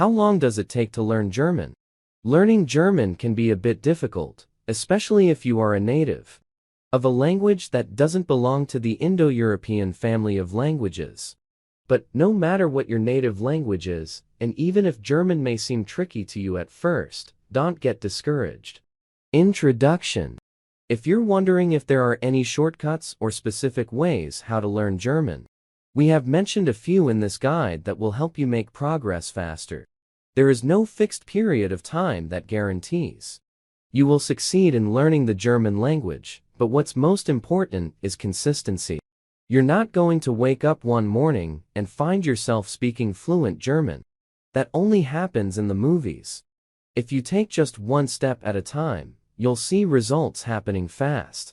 How long does it take to learn German? Learning German can be a bit difficult, especially if you are a native of a language that doesn't belong to the Indo-European family of languages. But no matter what your native language is, and even if German may seem tricky to you at first, don't get discouraged. Introduction. If you're wondering if there are any shortcuts or specific ways how to learn German, we have mentioned a few in this guide that will help you make progress faster. There is no fixed period of time that guarantees you will succeed in learning the German language, but what's most important is consistency. You're not going to wake up one morning and find yourself speaking fluent German. That only happens in the movies. If you take just one step at a time, you'll see results happening fast.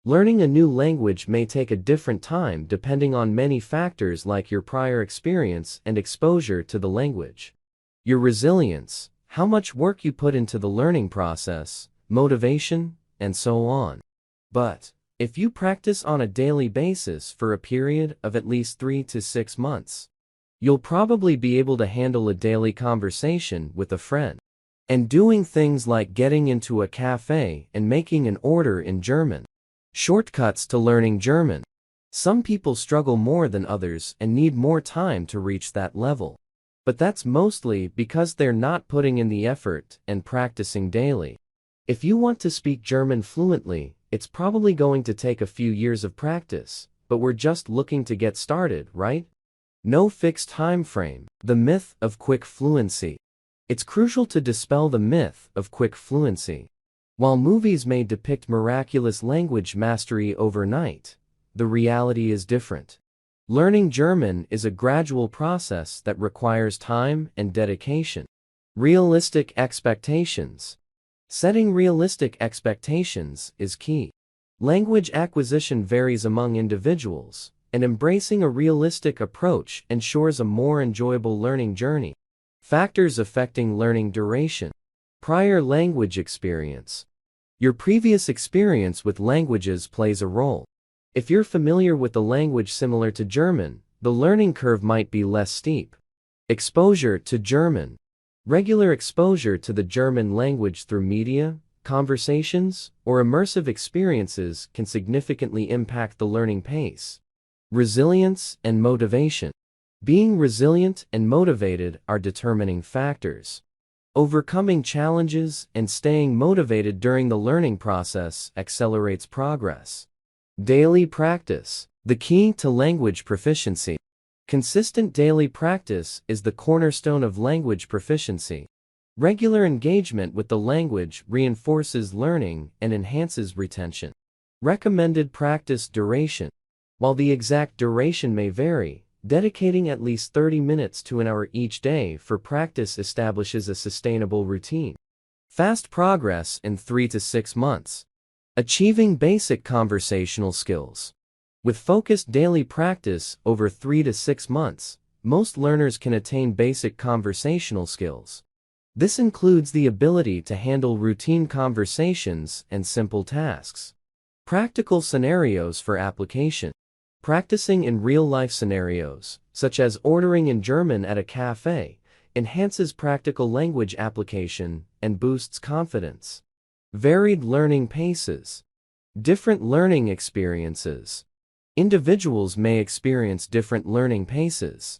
Learning a new language may take a different time depending on many factors like your prior experience and exposure to the language, your resilience, how much work you put into the learning process, motivation, and so on. But if you practice on a daily basis for a period of at least 3 to 6 months, you'll probably be able to handle a daily conversation with a friend and doing things like getting into a cafe and making an order in German. Shortcuts to learning German. Some people struggle more than others and need more time to reach that level. But that's mostly because they're not putting in the effort and practicing daily. If you want to speak German fluently, it's probably going to take a few years of practice, but we're just looking to get started, right? No fixed time frame. The myth of quick fluency. It's crucial to dispel the myth of quick fluency. While movies may depict miraculous language mastery overnight, the reality is different. Learning German is a gradual process that requires time and dedication. Realistic expectations. Setting realistic expectations is key. Language acquisition varies among individuals, and embracing a realistic approach ensures a more enjoyable learning journey. Factors affecting learning duration. Prior language experience. Your previous experience with languages plays a role. If you're familiar with a language similar to German, the learning curve might be less steep. Exposure to German. Regular exposure to the German language through media, conversations, or immersive experiences can significantly impact the learning pace. Resilience and motivation. Being resilient and motivated are determining factors. Overcoming challenges and staying motivated during the learning process accelerates progress. Daily practice. The key to language proficiency. Consistent daily practice is the cornerstone of language proficiency. Regular engagement with the language reinforces learning and enhances retention. Recommended practice duration. While the exact duration may vary, dedicating at least 30 minutes to an hour each day for practice establishes a sustainable routine. Fast progress in 3 to 6 months. Achieving basic conversational skills. With focused daily practice over 3 to 6 months, most learners can attain basic conversational skills. This includes the ability to handle routine conversations and simple tasks. Practical scenarios for application. Practicing in real-life scenarios, such as ordering in German at a cafe, enhances practical language application and boosts confidence. Varied learning paces. Different learning experiences. Individuals may experience different learning paces.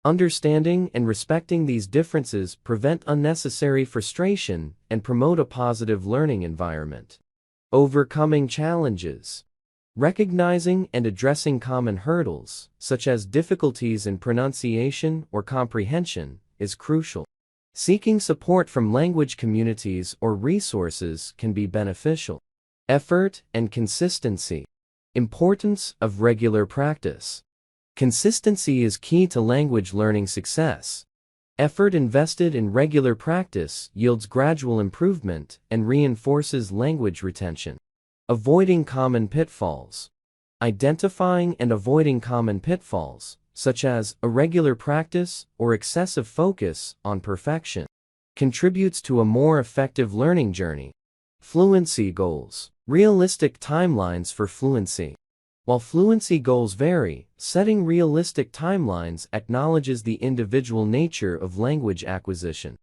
Understanding and respecting these differences prevent unnecessary frustration and promote a positive learning environment. Overcoming challenges. Recognizing and addressing common hurdles, such as difficulties in pronunciation or comprehension, is crucial. Seeking support from language communities or resources can be beneficial. Effort and consistency. Importance of regular practice. Consistency is key to language learning success. Effort invested in regular practice yields gradual improvement and reinforces language retention. Avoiding common pitfalls. Identifying and avoiding common pitfalls, such as irregular practice or excessive focus on perfection, contributes to a more effective learning journey. Fluency goals. Realistic timelines for fluency. While fluency goals vary, setting realistic timelines acknowledges the individual nature of language acquisition.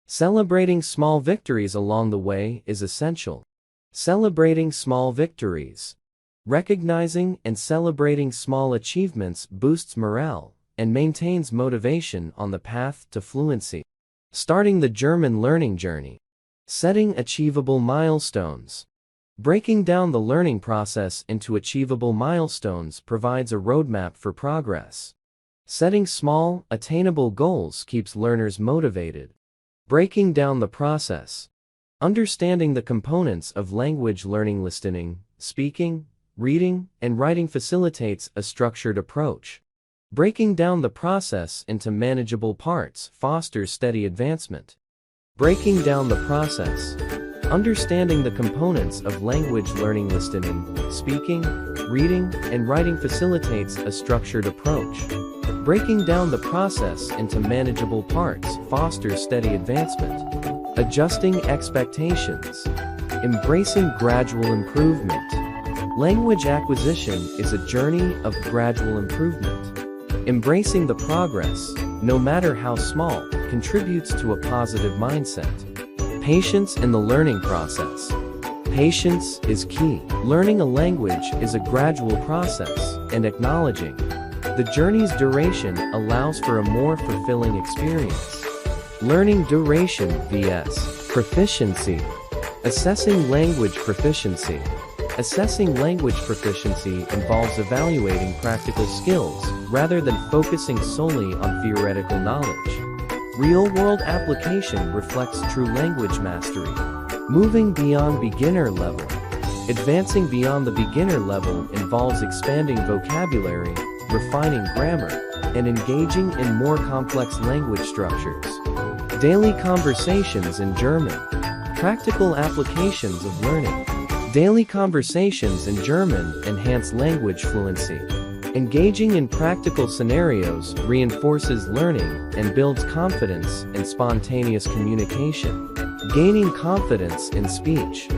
Celebrating small victories along the way is essential. Celebrating small victories. Recognizing and celebrating small achievements boosts morale and maintains motivation on the path to fluency. Starting the German learning journey. Setting achievable milestones. Breaking down the learning process into achievable milestones provides a roadmap for progress. Setting small, attainable goals keeps learners motivated. Breaking down the process. Understanding the components of language learning: listening, speaking, reading, and writing facilitates a structured approach. Breaking down the process into manageable parts fosters steady advancement. Breaking down the process. Understanding the components of language learning: listening, speaking, reading, and writing facilitates a structured approach. Breaking down the process into manageable parts fosters steady advancement. Adjusting expectations. Embracing gradual improvement. Language acquisition is a journey of gradual improvement. Embracing the progress, no matter how small, contributes to a positive mindset. Patience in the learning process. Patience is key. Learning a language is a gradual process, and acknowledging the journey's duration allows for a more fulfilling experience. Learning duration vs. proficiency. Assessing language proficiency. Assessing language proficiency involves evaluating practical skills rather than focusing solely on theoretical knowledge. Real-world application reflects true language mastery. Moving beyond beginner level. Advancing beyond the beginner level involves expanding vocabulary, refining grammar, and engaging in more complex language structures. Daily conversations in German. Practical applications of learning. Daily conversations in German enhance language fluency. Engaging in practical scenarios reinforces learning and builds confidence in spontaneous communication. Gaining confidence in speech.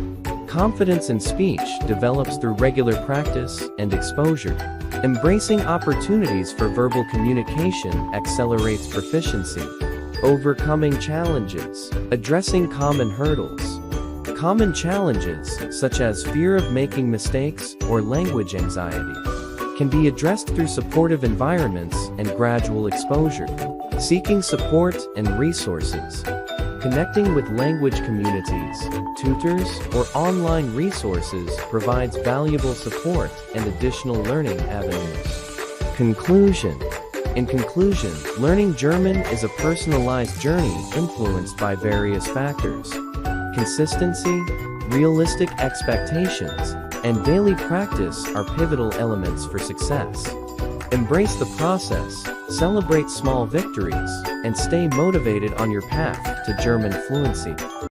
Confidence in speech develops through regular practice and exposure. Embracing opportunities for verbal communication accelerates proficiency. Overcoming challenges. Addressing common hurdles. Common challenges, such as fear of making mistakes or language anxiety, can be addressed through supportive environments and gradual exposure. Seeking support and resources. Connecting with language communities, tutors, or online resources provides valuable support and additional learning avenues. Conclusion. In conclusion, learning German is a personalized journey influenced by various factors. Consistency, realistic expectations, and daily practice are pivotal elements for success. Embrace the process, celebrate small victories, and stay motivated on your path to German fluency.